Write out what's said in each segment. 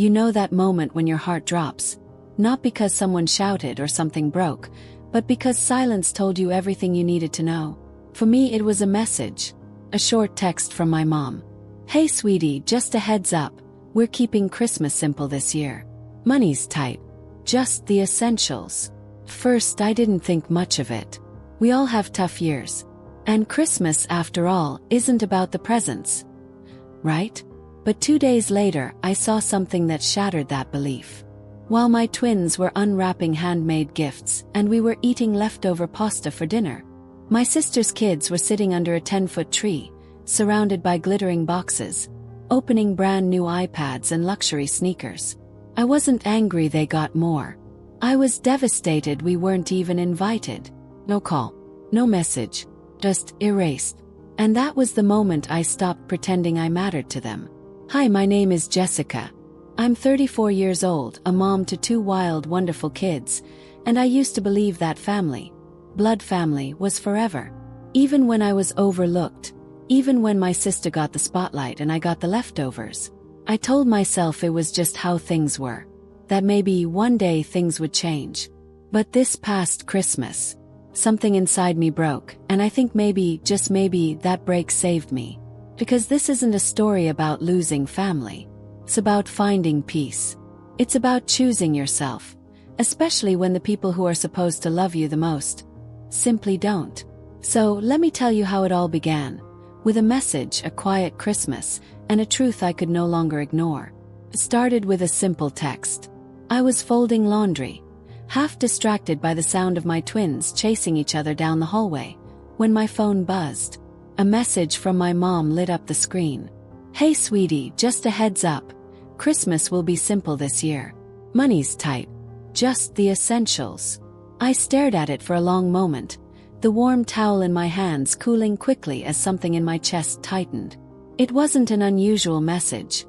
You know that moment when your heart drops, not because someone shouted or something broke, but because silence told you everything you needed to know. For me, it was a message, a short text from my mom. "Hey sweetie, just a heads up, we're keeping Christmas simple this year. Money's tight. Just the essentials." First, I didn't think much of it. We all have tough years. And Christmas, after all, isn't about the presents, right? But 2 days later, I saw something that shattered that belief. While my twins were unwrapping handmade gifts and we were eating leftover pasta for dinner, my sister's kids were sitting under a 10-foot tree, surrounded by glittering boxes, opening brand new iPads and luxury sneakers. I wasn't angry they got more. I was devastated we weren't even invited. No call, no message, just erased. And that was the moment I stopped pretending I mattered to them. Hi, my name is Jessica. I'm 34 years old, a mom to 2 wild, wonderful kids, and I used to believe that family, blood family, was forever. Even when I was overlooked, even when my sister got the spotlight and I got the leftovers, I told myself it was just how things were, that maybe one day things would change. But this past Christmas, something inside me broke, and I think maybe, just maybe, that break saved me. Because this isn't a story about losing family. It's about finding peace. It's about choosing yourself, especially when the people who are supposed to love you the most simply don't. So let me tell you how it all began. With a message, a quiet Christmas, and a truth I could no longer ignore. It started with a simple text. I was folding laundry, half distracted by the sound of my twins chasing each other down the hallway, when my phone buzzed. A message from my mom lit up the screen. "Hey sweetie, just a heads up. Christmas will be simple this year. Money's tight. Just the essentials." I stared at it for a long moment, the warm towel in my hands cooling quickly as something in my chest tightened. It wasn't an unusual message.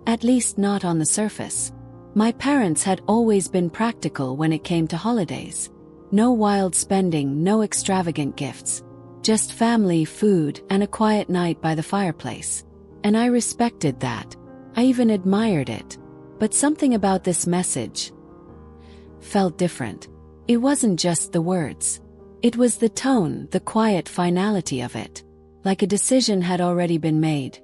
At least not on the surface. My parents had always been practical when it came to holidays. No wild spending, no extravagant gifts. Just family, food, and a quiet night by the fireplace. And I respected that. I even admired it. But something about this message felt different. It wasn't just the words. It was the tone, the quiet finality of it. Like a decision had already been made.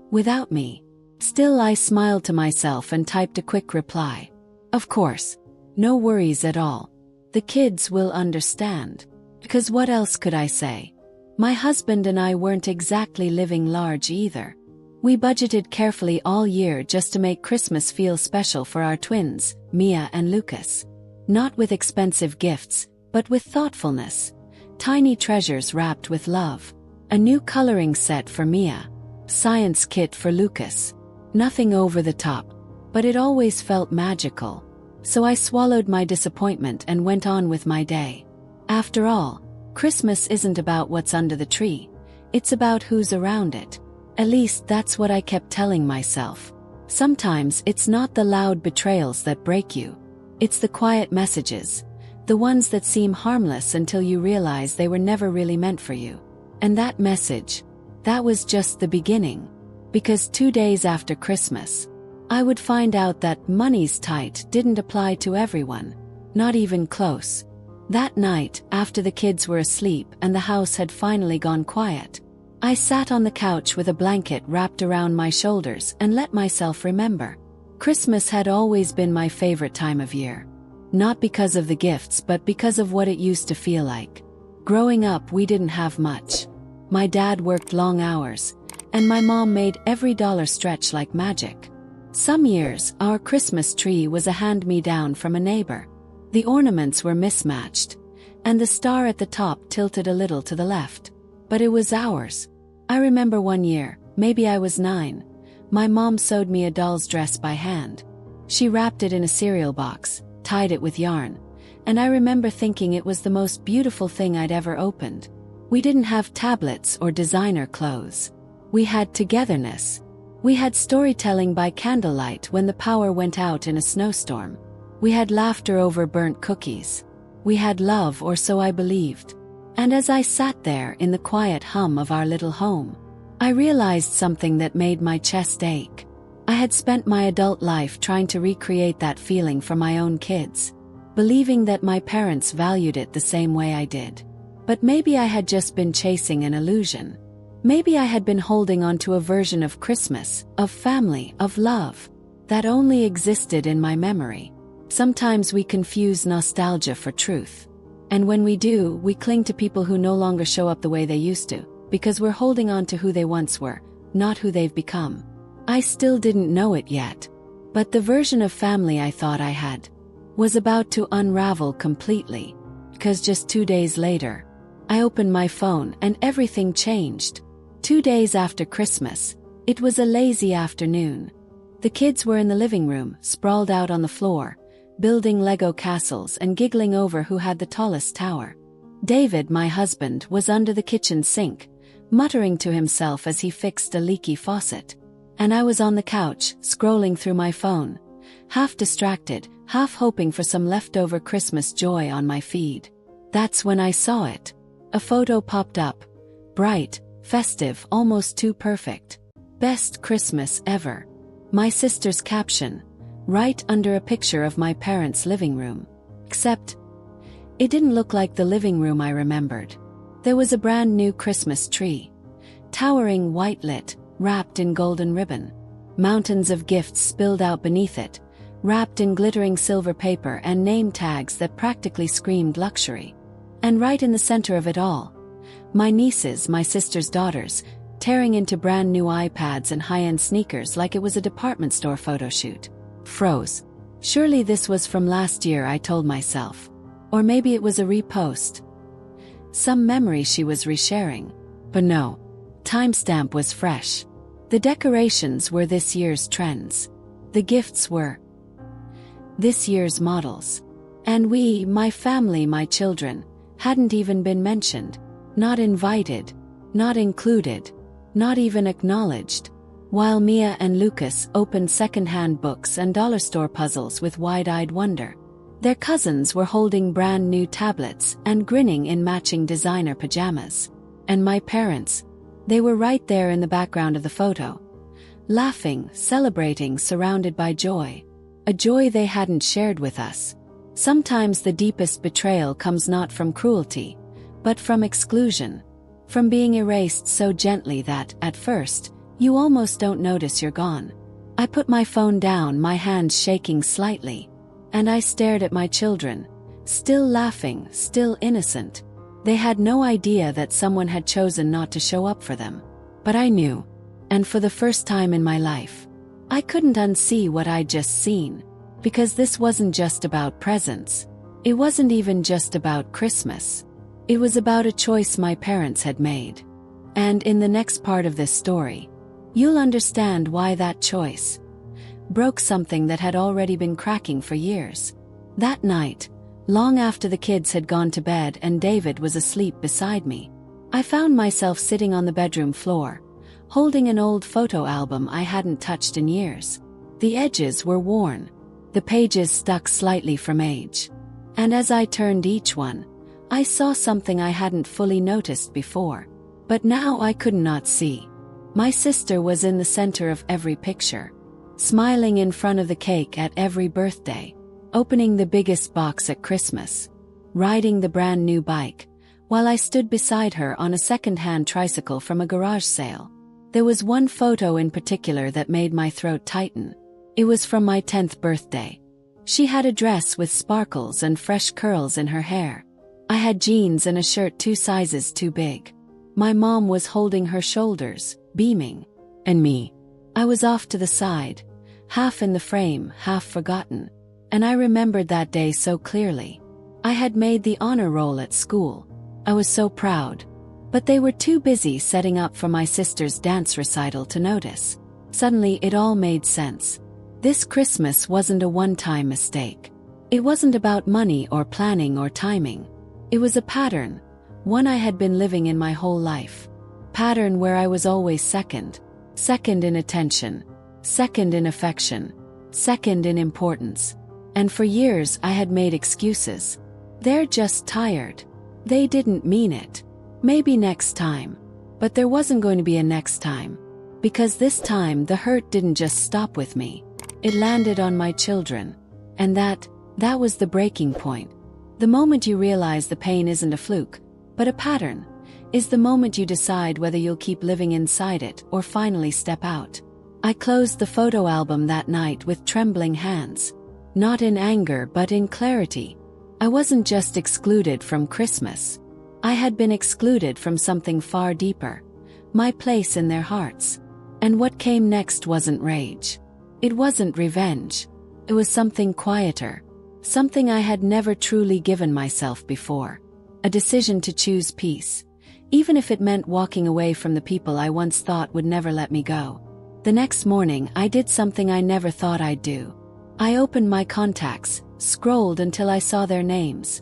Without me. Still, I smiled to myself and typed a quick reply. Of course. No worries at all. The kids will understand. Because what else could I say? My husband and I weren't exactly living large either. We budgeted carefully all year just to make Christmas feel special for our twins, Mia and Lucas. Not with expensive gifts, but with thoughtfulness. Tiny treasures wrapped with love. A new coloring set for Mia. Science kit for Lucas. Nothing over the top, but it always felt magical. So I swallowed my disappointment and went on with my day. After all, Christmas isn't about what's under the tree. It's about who's around it. At least that's what I kept telling myself. Sometimes it's not the loud betrayals that break you. It's the quiet messages. The ones that seem harmless until you realize they were never really meant for you. And that message, that was just the beginning. Because 2 days after Christmas, I would find out that money's tight didn't apply to everyone. Not even close. That night, after the kids were asleep and the house had finally gone quiet, I sat on the couch with a blanket wrapped around my shoulders and let myself remember. Christmas had always been my favorite time of year. Not because of the gifts, but because of what it used to feel like. Growing up, we didn't have much. My dad worked long hours, and my mom made every dollar stretch like magic. Some years, our Christmas tree was a hand-me-down from a neighbor. The ornaments were mismatched, and the star at the top tilted a little to the left. But it was ours. I remember one year, maybe I was 9, my mom sewed me a doll's dress by hand. She wrapped it in a cereal box, tied it with yarn, and I remember thinking it was the most beautiful thing I'd ever opened. We didn't have tablets or designer clothes. We had togetherness. We had storytelling by candlelight when the power went out in a snowstorm. We had laughter over burnt cookies. We had love, or so I believed. And as I sat there in the quiet hum of our little home, I realized something that made my chest ache. I had spent my adult life trying to recreate that feeling for my own kids, believing that my parents valued it the same way I did. But maybe I had just been chasing an illusion. Maybe I had been holding on to a version of Christmas, of family, of love, that only existed in my memory. Sometimes we confuse nostalgia for truth. And when we do, we cling to people who no longer show up the way they used to, because we're holding on to who they once were, not who they've become. I still didn't know it yet, but the version of family I thought I had was about to unravel completely, because just 2 days later, I opened my phone and everything changed. 2 days after Christmas, it was a lazy afternoon. The kids were in the living room, sprawled out on the floor, building Lego castles and giggling over who had the tallest tower. David, my husband, was under the kitchen sink, muttering to himself as he fixed a leaky faucet. And I was on the couch, scrolling through my phone, half distracted, half hoping for some leftover Christmas joy on my feed. That's when I saw it. A photo popped up. Bright, festive, almost too perfect. Best Christmas ever. My sister's caption, right under a picture of my parents' living room. Except, it didn't look like the living room I remembered. There was a brand new Christmas tree, towering white lit, wrapped in golden ribbon. Mountains of gifts spilled out beneath it, wrapped in glittering silver paper and name tags that practically screamed luxury. And right in the center of it all, my nieces, my sister's daughters, tearing into brand new iPads and high-end sneakers like it was a department store photo shoot. Froze. Surely this was from last year, I told myself. Or maybe it was a repost. Some memory she was resharing. But no. Timestamp was fresh. The decorations were this year's trends. The gifts were this year's models. And we, my family, my children, hadn't even been mentioned. Not invited. Not included. Not even acknowledged. While Mia and Lucas opened second-hand books and dollar store puzzles with wide-eyed wonder, their cousins were holding brand new tablets and grinning in matching designer pajamas. And my parents, they were right there in the background of the photo, laughing, celebrating, surrounded by joy. A joy they hadn't shared with us. Sometimes the deepest betrayal comes not from cruelty, but from exclusion, from being erased so gently that, at first, you almost don't notice you're gone. I put my phone down, my hands shaking slightly, and I stared at my children, still laughing, still innocent. They had no idea that someone had chosen not to show up for them. But I knew, and for the first time in my life, I couldn't unsee what I'd just seen, because this wasn't just about presents. It wasn't even just about Christmas. It was about a choice my parents had made. And in the next part of this story, you'll understand why that choice broke something that had already been cracking for years. That night, long after the kids had gone to bed and David was asleep beside me, I found myself sitting on the bedroom floor, holding an old photo album I hadn't touched in years. The edges were worn, the pages stuck slightly from age. And as I turned each one, I saw something I hadn't fully noticed before. But now I could not see. My sister was in the center of every picture, smiling in front of the cake at every birthday, opening the biggest box at Christmas, riding the brand new bike, while I stood beside her on a second-hand tricycle from a garage sale. There was one photo in particular that made my throat tighten. It was from my 10th birthday. She had a dress with sparkles and fresh curls in her hair. I had jeans and a shirt 2 sizes too big. My mom was holding her shoulders, beaming. And me, I was off to the side, half in the frame, half forgotten. And I remembered that day so clearly. I had made the honor roll at school. I was so proud. But they were too busy setting up for my sister's dance recital to notice. Suddenly it all made sense. This Christmas wasn't a one-time mistake. It wasn't about money or planning or timing. It was a pattern, one I had been living in my whole life. Pattern where I was always second. Second in attention. Second in affection. Second in importance. And for years I had made excuses. They're just tired. They didn't mean it. Maybe next time. But there wasn't going to be a next time. Because this time the hurt didn't just stop with me. It landed on my children. And that was the breaking point. The moment you realize the pain isn't a fluke, but a pattern, is the moment you decide whether you'll keep living inside it or finally step out. I closed the photo album that night with trembling hands. Not in anger but in clarity. I wasn't just excluded from Christmas. I had been excluded from something far deeper. My place in their hearts. And what came next wasn't rage. It wasn't revenge. It was something quieter. Something I had never truly given myself before. A decision to choose peace. Even if it meant walking away from the people I once thought would never let me go. The next morning I did something I never thought I'd do. I opened my contacts, scrolled until I saw their names.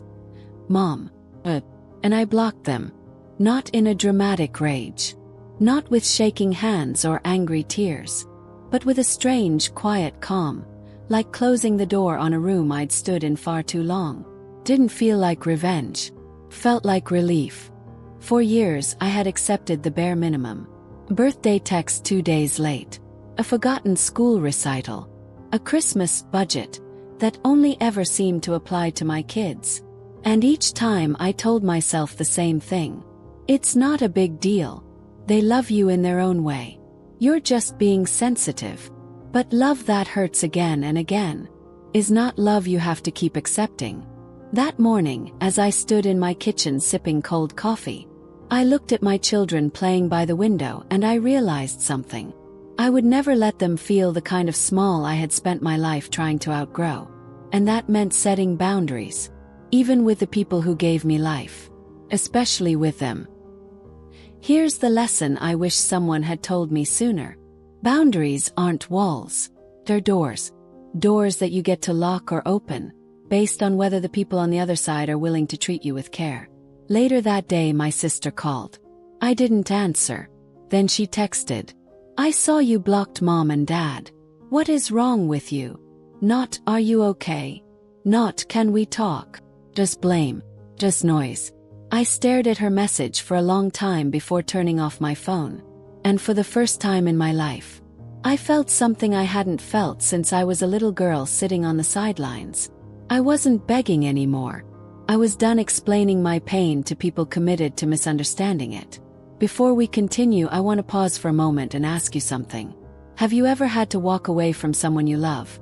Mom. And I blocked them. Not in a dramatic rage. Not with shaking hands or angry tears. But with a strange, quiet calm. Like closing the door on a room I'd stood in far too long. Didn't feel like revenge. Felt like relief. For years I had accepted the bare minimum. Birthday text 2 days late. A forgotten school recital. A Christmas budget that only ever seemed to apply to my kids. And each time I told myself the same thing. It's not a big deal. They love you in their own way. You're just being sensitive. But love that hurts again and again is not love you have to keep accepting. That morning, as I stood in my kitchen sipping cold coffee, I looked at my children playing by the window and I realized something. I would never let them feel the kind of small I had spent my life trying to outgrow. And that meant setting boundaries. Even with the people who gave me life. Especially with them. Here's the lesson I wish someone had told me sooner. Boundaries aren't walls. They're doors. Doors that you get to lock or open, based on whether the people on the other side are willing to treat you with care. Later that day my sister called. I didn't answer. Then she texted. I saw you blocked Mom and Dad. What is wrong with you? Not, are you okay? Not, can we talk? Just blame. Just noise. I stared at her message for a long time before turning off my phone. And for the first time in my life, I felt something I hadn't felt since I was a little girl sitting on the sidelines. I wasn't begging anymore. I was done explaining my pain to people committed to misunderstanding it. Before we continue, I want to pause for a moment and ask you something. Have you ever had to walk away from someone you love?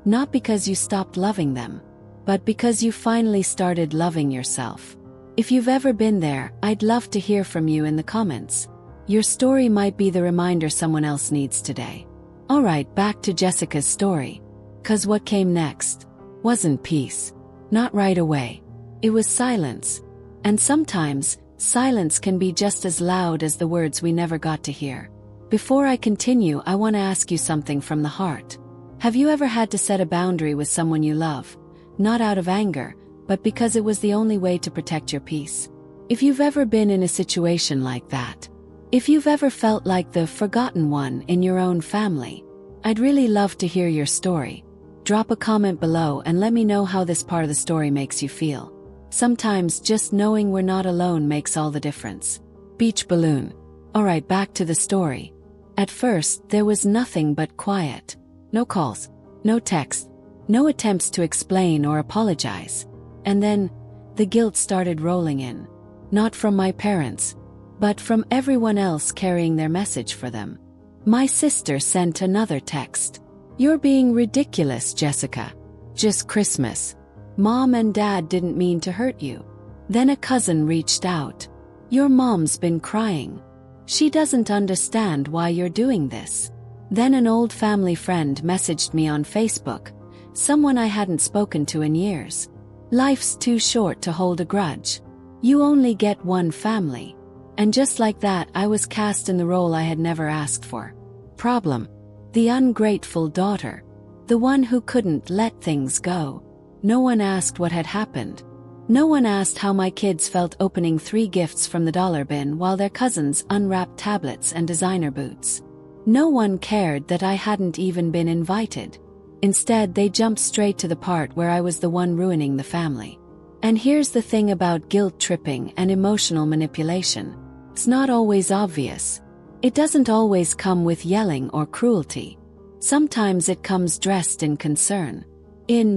Not because you stopped loving them, but because you finally started loving yourself. If you've ever been there, I'd love to hear from you in the comments. Your story might be the reminder someone else needs today. Alright, back to Jessica's story. 'Cause what came next wasn't peace. Not right away. It was silence. And sometimes, silence can be just as loud as the words we never got to hear. Before I continue, I want to ask you something from the heart. Have you ever had to set a boundary with someone you love? Not out of anger, but because it was the only way to protect your peace. If you've ever been in a situation like that, if you've ever felt like the forgotten one in your own family, I'd really love to hear your story. Drop a comment below and let me know how this part of the story makes you feel. Sometimes just knowing we're not alone makes all the difference. Beach balloon. Alright, back to the story. At first, there was nothing but quiet. No calls, no text, no attempts to explain or apologize. And then, the guilt started rolling in. Not from my parents, but from everyone else carrying their message for them. My sister sent another text. You're being ridiculous, Jessica. Just Christmas. Mom and Dad didn't mean to hurt you. Then a cousin reached out. Your mom's been crying. She doesn't understand why you're doing this. Then an old family friend messaged me on Facebook, someone I hadn't spoken to in years. Life's too short to hold a grudge. You only get one family. And just like that, I was cast in the role I had never asked for. Problem. The ungrateful daughter. The one who couldn't let things go. No one asked what had happened. No one asked how my kids felt opening 3 gifts from the dollar bin while their cousins unwrapped tablets and designer boots. No one cared that I hadn't even been invited. Instead, they jumped straight to the part where I was the one ruining the family. And here's the thing about guilt tripping and emotional manipulation. It's not always obvious. It doesn't always come with yelling or cruelty. Sometimes it comes dressed in concern.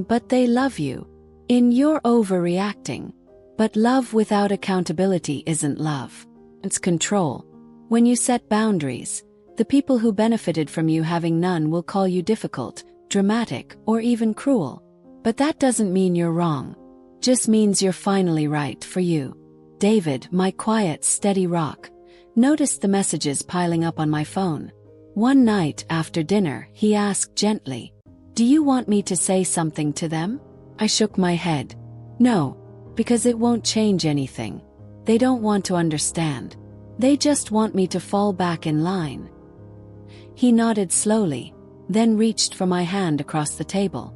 But they love you. You're overreacting. But love without accountability isn't love. It's control. When you set boundaries, the people who benefited from you having none will call you difficult, dramatic, or even cruel. But that doesn't mean you're wrong. Just means you're finally right for you. David, my quiet, steady rock, noticed the messages piling up on my phone. One night after dinner, he asked gently, "Do you want me to say something to them?" I shook my head. No, because it won't change anything. They don't want to understand. They just want me to fall back in line. He nodded slowly, then reached for my hand across the table.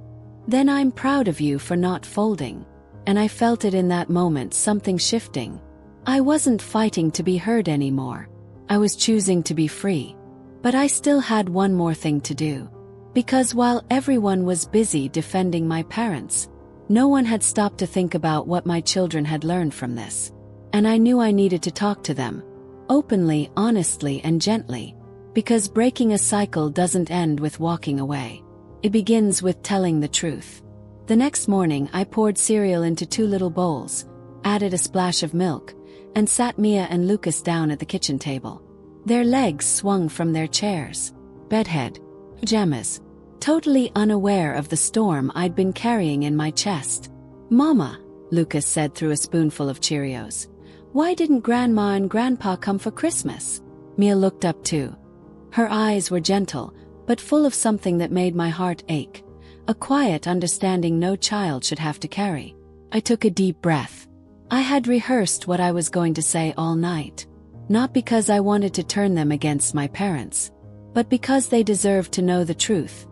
"Then I'm proud of you for not folding." And I felt it in that moment, something shifting. I wasn't fighting to be heard anymore. I was choosing to be free. But I still had one more thing to do. Because while everyone was busy defending my parents, no one had stopped to think about what my children had learned from this. And I knew I needed to talk to them. Openly, honestly, and gently. Because breaking a cycle doesn't end with walking away. It begins with telling the truth. The next morning, I poured cereal into 2 little bowls, added a splash of milk, and sat Mia and Lucas down at the kitchen table. Their legs swung from their chairs. Bedhead. Pajamas. Totally unaware of the storm I'd been carrying in my chest. "Mama," Lucas said through a spoonful of Cheerios, "why didn't Grandma and Grandpa come for Christmas?" Mia looked up too. Her eyes were gentle, but full of something that made my heart ache. A quiet understanding no child should have to carry. I took a deep breath. I had rehearsed what I was going to say all night. Not because I wanted to turn them against my parents, but because they deserved to know the truth.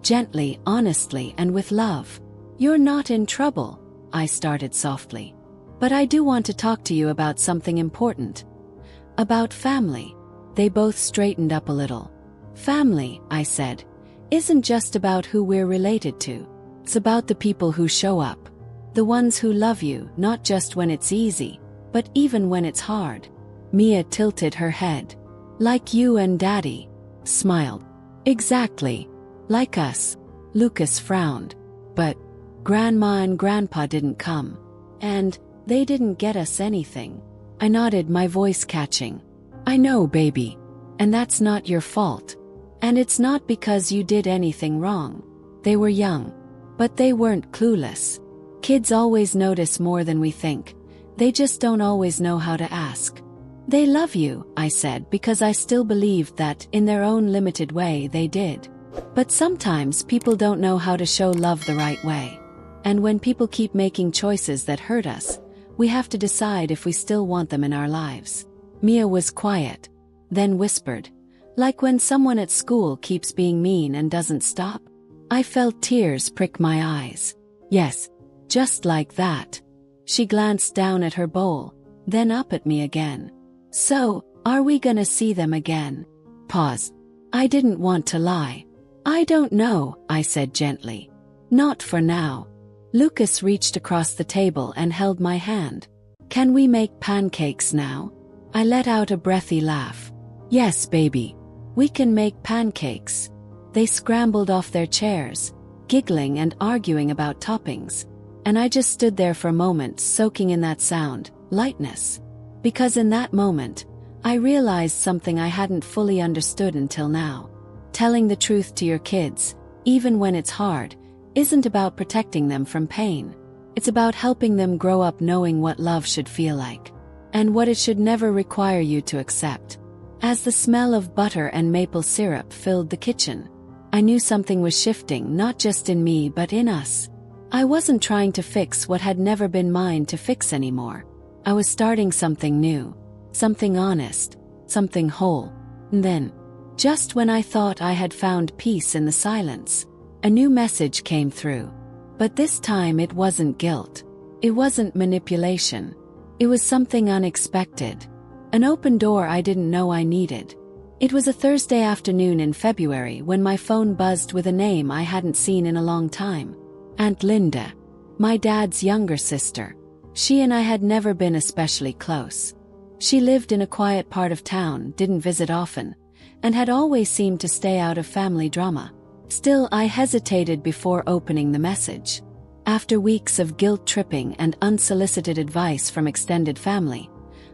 Gently, honestly, and with love. "You're not in trouble," I started softly. "But I do want to talk to you about something important. About family." They both straightened up a little. "Family," I said, "isn't just about who we're related to. It's about the people who show up. The ones who love you, not just when it's easy, but even when it's hard." Mia tilted her head. "Like you and Daddy." Smiled. "Exactly. Like us." Lucas frowned. "But Grandma and Grandpa didn't come. And they didn't get us anything." I nodded, my voice catching. "I know, baby. And that's not your fault. And it's not because you did anything wrong. They were young. But they weren't clueless. Kids always notice more than we think. They just don't always know how to ask." "They love you," I said, because I still believed that, in their own limited way, they did. But sometimes people don't know how to show love the right way. And when people keep making choices that hurt us, we have to decide if we still want them in our lives. Mia was quiet, then whispered, "Like when someone at school keeps being mean and doesn't stop?" I felt tears prick my eyes. "Yes, just like that." She glanced down at her bowl, then up at me again. "So, are we gonna see them again?" Pause. I didn't want to lie. "I don't know," I said gently. "Not for now." Lucas reached across the table and held my hand. "Can we make pancakes now?" I let out a breathy laugh. "Yes, baby. We can make pancakes." They scrambled off their chairs, giggling and arguing about toppings. And I just stood there for a moment, soaking in that sound, lightness. Because in that moment, I realized something I hadn't fully understood until now. Telling the truth to your kids, even when it's hard, isn't about protecting them from pain. It's about helping them grow up knowing what love should feel like. And what it should never require you to accept. As the smell of butter and maple syrup filled the kitchen, I knew something was shifting, not just in me but in us. I wasn't trying to fix what had never been mine to fix anymore. I was starting something new, something honest, something whole. And then, just when I thought I had found peace in the silence, a new message came through. But this time it wasn't guilt. It wasn't manipulation. It was something unexpected. An open door I didn't know I needed. It was a Thursday afternoon in February when my phone buzzed with a name I hadn't seen in a long time. Aunt Linda. My dad's younger sister. She and I had never been especially close. She lived in a quiet part of town, didn't visit often, and had always seemed to stay out of family drama. Still, I hesitated before opening the message. After weeks of guilt-tripping and unsolicited advice from extended family,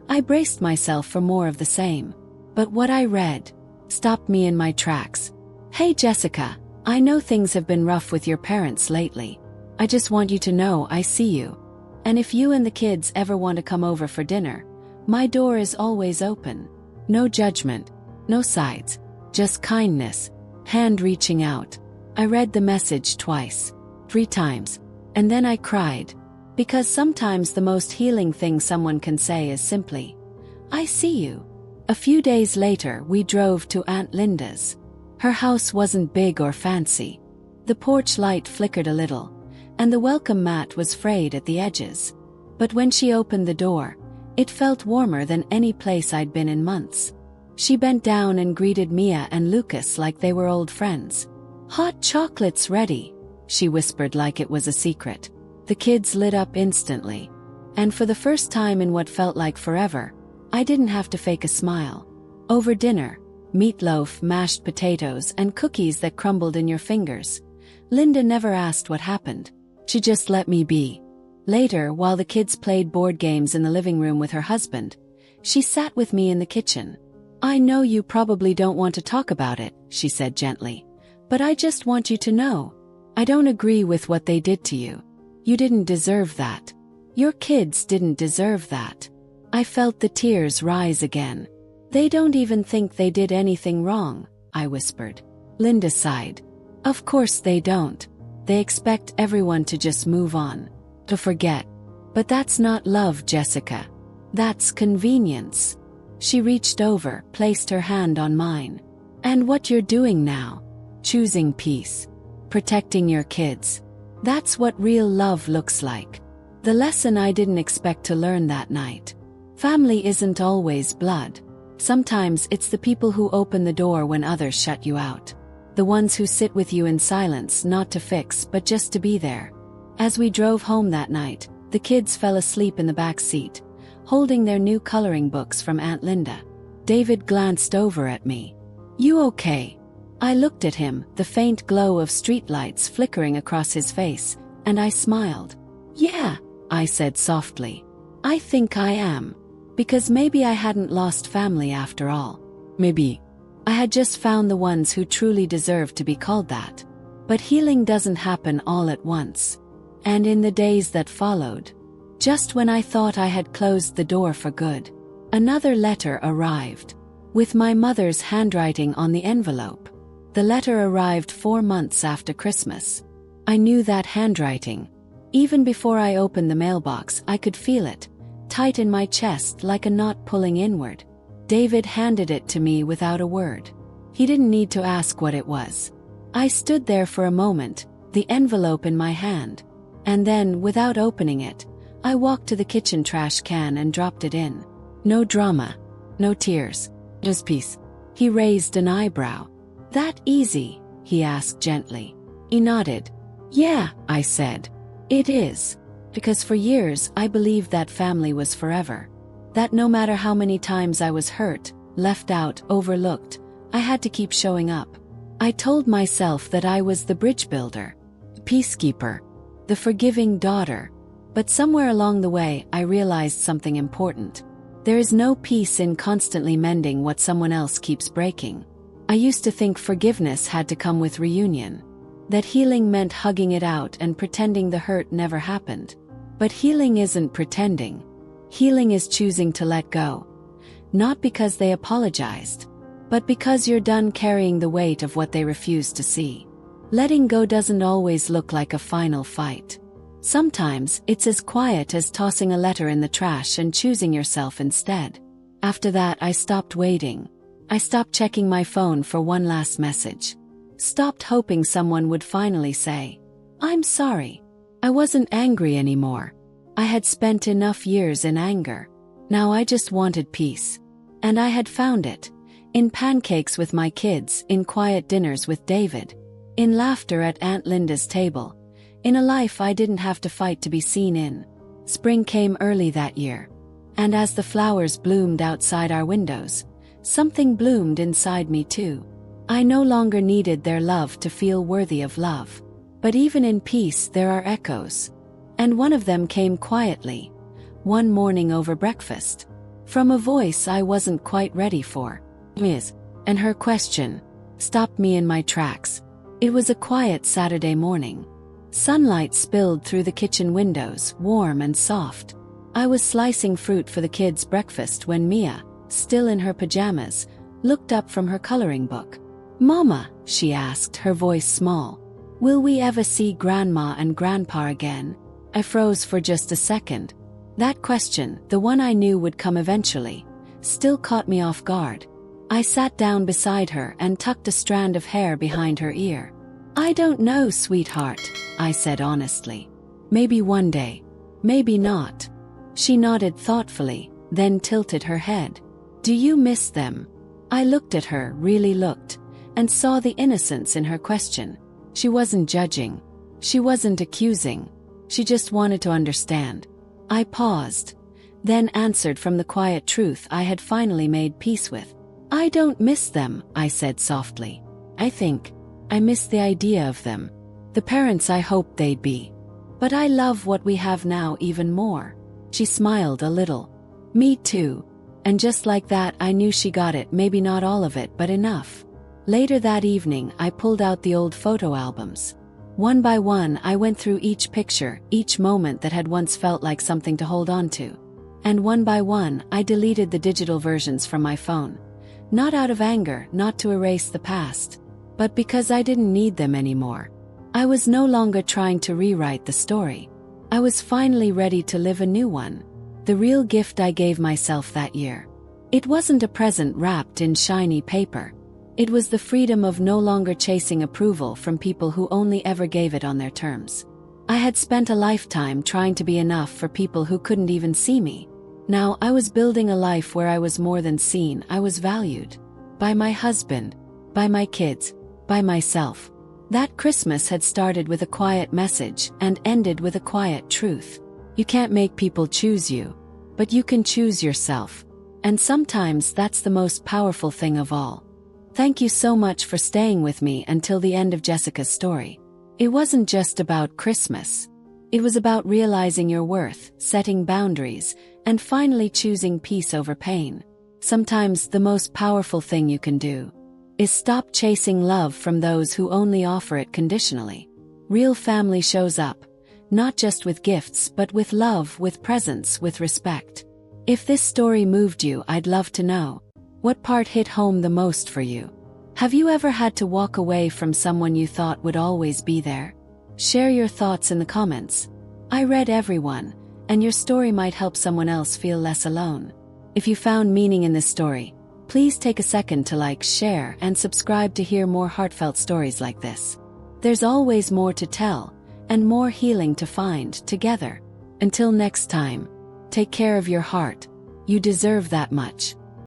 I braced myself for more of the same. But what I read stopped me in my tracks. "Hey Jessica, I know things have been rough with your parents lately. I just want you to know I see you. And if you and the kids ever want to come over for dinner, my door is always open. No judgment, no sides, just kindness, hand reaching out." I read the message twice, 3 times, and then I cried. Because sometimes the most healing thing someone can say is simply, "I see you." A few days later, we drove to Aunt Linda's. Her house wasn't big or fancy. The porch light flickered a little, and the welcome mat was frayed at the edges. But when she opened the door, it felt warmer than any place I'd been in months. She bent down and greeted Mia and Lucas like they were old friends. "Hot chocolate's ready," she whispered like it was a secret. The kids lit up instantly. And for the first time in what felt like forever, I didn't have to fake a smile. Over dinner, meatloaf, mashed potatoes, and cookies that crumbled in your fingers. Linda never asked what happened. She just let me be. Later, while the kids played board games in the living room with her husband, she sat with me in the kitchen. "I know you probably don't want to talk about it," she said gently, "but I just want you to know. I don't agree with what they did to you. You didn't deserve that. Your kids didn't deserve that." I felt the tears rise again. "They don't even think they did anything wrong," I whispered. Linda sighed. "Of course they don't. They expect everyone to just move on, to forget. But that's not love, Jessica. That's convenience." She reached over, placed her hand on mine. "And what you're doing now? Choosing peace. Protecting your kids. That's what real love looks like." The lesson I didn't expect to learn that night. Family isn't always blood. Sometimes it's the people who open the door when others shut you out. The ones who sit with you in silence, not to fix but just to be there. As we drove home that night, the kids fell asleep in the back seat, holding their new coloring books from Aunt Linda. David glanced over at me. "You okay?" I looked at him, the faint glow of streetlights flickering across his face, and I smiled. "Yeah," I said softly. "I think I am. Because maybe I hadn't lost family after all. Maybe I had just found the ones who truly deserved to be called that." But healing doesn't happen all at once. And in the days that followed, just when I thought I had closed the door for good, another letter arrived, with my mother's handwriting on the envelope. The letter arrived 4 months after Christmas. I knew that handwriting. Even before I opened the mailbox, I could feel it, tight in my chest like a knot pulling inward. David handed it to me without a word. He didn't need to ask what it was. I stood there for a moment, the envelope in my hand. And then, without opening it, I walked to the kitchen trash can and dropped it in. No drama. No tears. Just peace. He raised an eyebrow. "That easy?" he asked gently. He nodded. "Yeah," I said. "It is. Because for years I believed that family was forever. That no matter how many times I was hurt, left out, overlooked, I had to keep showing up. I told myself that I was the bridge builder, the peacekeeper, the forgiving daughter. But somewhere along the way I realized something important. There is no peace in constantly mending what someone else keeps breaking. I used to think forgiveness had to come with reunion. That healing meant hugging it out and pretending the hurt never happened. But healing isn't pretending. Healing is choosing to let go. Not because they apologized, but because you're done carrying the weight of what they refused to see. Letting go doesn't always look like a final fight. Sometimes it's as quiet as tossing a letter in the trash and choosing yourself instead. After that, I stopped waiting. I stopped checking my phone for one last message. Stopped hoping someone would finally say, "I'm sorry." I wasn't angry anymore. I had spent enough years in anger. Now I just wanted peace. And I had found it. In pancakes with my kids, in quiet dinners with David, in laughter at Aunt Linda's table, in a life I didn't have to fight to be seen in. Spring came early that year. And as the flowers bloomed outside our windows, something bloomed inside me too. I no longer needed their love to feel worthy of love. But even in peace there are echoes. And one of them came quietly, one morning over breakfast, from a voice I wasn't quite ready for. Miss, and her question stopped me in my tracks. It was a quiet Saturday morning. Sunlight spilled through the kitchen windows, warm and soft. I was slicing fruit for the kids' breakfast when Mia, still in her pajamas, looked up from her coloring book. "Mama," she asked, her voice small, "will we ever see Grandma and Grandpa again?" I froze for just a second. That question, the one I knew would come eventually, still caught me off guard. I sat down beside her and tucked a strand of hair behind her ear. "I don't know, sweetheart," I said honestly. "Maybe one day. Maybe not." She nodded thoughtfully, then tilted her head. "Do you miss them?" I looked at her, really looked, and saw the innocence in her question. She wasn't judging. She wasn't accusing. She just wanted to understand. I paused, then answered from the quiet truth I had finally made peace with. "I don't miss them," I said softly. "I think I miss the idea of them, the parents I hoped they'd be. But I love what we have now even more." She smiled a little. "Me too." And just like that I knew she got it, maybe not all of it, but enough. Later that evening I pulled out the old photo albums. One by one I went through each picture, each moment that had once felt like something to hold on to. And one by one I deleted the digital versions from my phone. Not out of anger, not to erase the past, but because I didn't need them anymore. I was no longer trying to rewrite the story. I was finally ready to live a new one. The real gift I gave myself that year. It wasn't a present wrapped in shiny paper. It was the freedom of no longer chasing approval from people who only ever gave it on their terms. I had spent a lifetime trying to be enough for people who couldn't even see me. Now I was building a life where I was more than seen, I was valued. By my husband, by my kids, by myself. That Christmas had started with a quiet message and ended with a quiet truth. You can't make people choose you, but you can choose yourself. And sometimes that's the most powerful thing of all. Thank you so much for staying with me until the end of Jessica's story. It wasn't just about Christmas. It was about realizing your worth, setting boundaries, and finally choosing peace over pain. Sometimes the most powerful thing you can do is stop chasing love from those who only offer it conditionally. Real family shows up, not just with gifts but with love, with presence, with respect. If this story moved you, I'd love to know. What part hit home the most for you? Have you ever had to walk away from someone you thought would always be there? Share your thoughts in the comments. I read everyone, and your story might help someone else feel less alone. If you found meaning in this story, please take a second to like, share, and subscribe to hear more heartfelt stories like this. There's always more to tell, and more healing to find together. Until next time, take care of your heart. You deserve that much.